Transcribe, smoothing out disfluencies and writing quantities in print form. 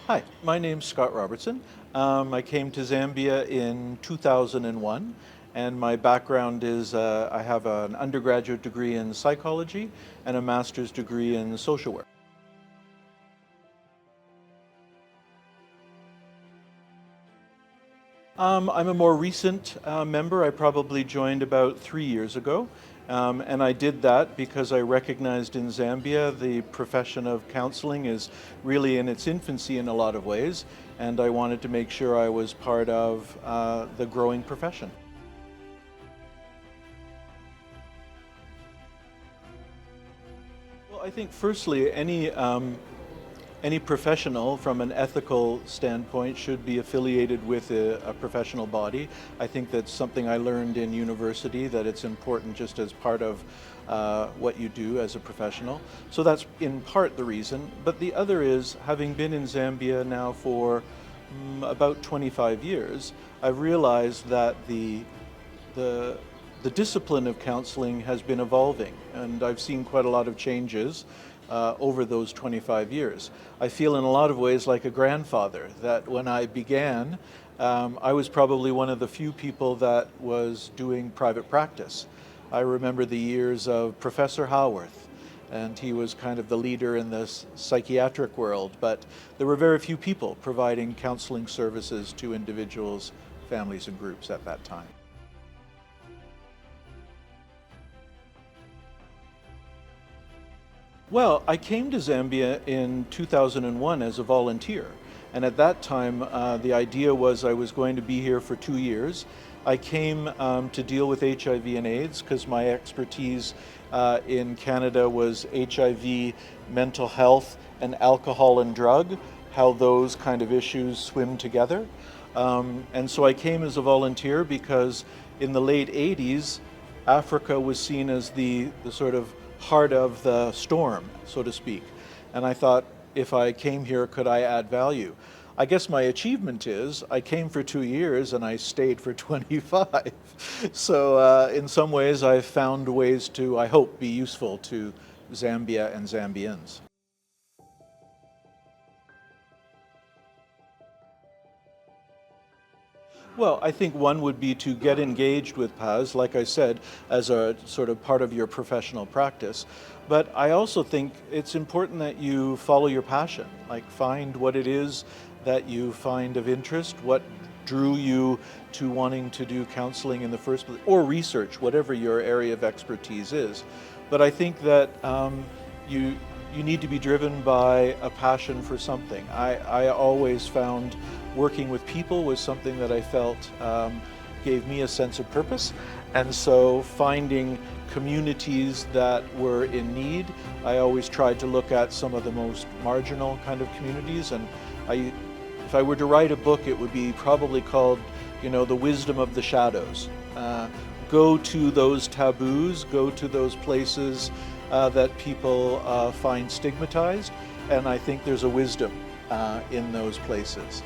Hi, my name's Scott Robertson. I came to Zambia in 2001, and my background is I have an undergraduate degree in psychology and a master's degree in social work. I'm a more recent member. I probably joined about 3 years ago. And I did that because I recognized in Zambia the profession of counseling is really in its infancy in a lot of ways, and I wanted to make sure I was part of the growing profession. Well, I think firstly, any professional from an ethical standpoint should be affiliated with a professional body. I think that's something I learned in university, that it's important just as part of what you do as a professional. So that's in part the reason. But the other is, having been in Zambia now for about 25 years, I've realized that the the discipline of counseling has been evolving, and I've seen quite a lot of changes over those 25 years. I feel in a lot of ways like a grandfather, that when I began, I was probably one of the few people that was doing private practice. I remember the years of Professor Howarth, and he was kind of the leader in this psychiatric world, but there were very few people providing counseling services to individuals, families, and groups at that time. Well, I came to Zambia in 2001 as a volunteer. And at that time, the idea was I was going to be here for 2 years. I came to deal with HIV and AIDS because my expertise in Canada was HIV, mental health, and alcohol and drug, how those kind of issues swim together. And so I came as a volunteer because in the late 80s, Africa was seen as the sort of heart of the storm, so to speak. And I thought, if I came here, could I add value? I guess my achievement is I came for 2 years and I stayed for 25. So in some ways, I've found ways to, I hope, be useful to Zambia and Zambians. Well, I think one would be to get engaged with PAS, like I said, as a sort of part of your professional practice. But I also think it's important that you follow your passion, like find what it is that you find of interest, what drew you to wanting to do counseling in the first place, or research, whatever your area of expertise is. But I think that you you need to be driven by a passion for something. I always found working with people was something that I felt gave me a sense of purpose. And so finding communities that were in need, I always tried to look at some of the most marginal kind of communities. And if I were to write a book, it would be probably called, The Wisdom of the Shadows. Go to those taboos, go to those places that people find stigmatized, and I think there's a wisdom in those places.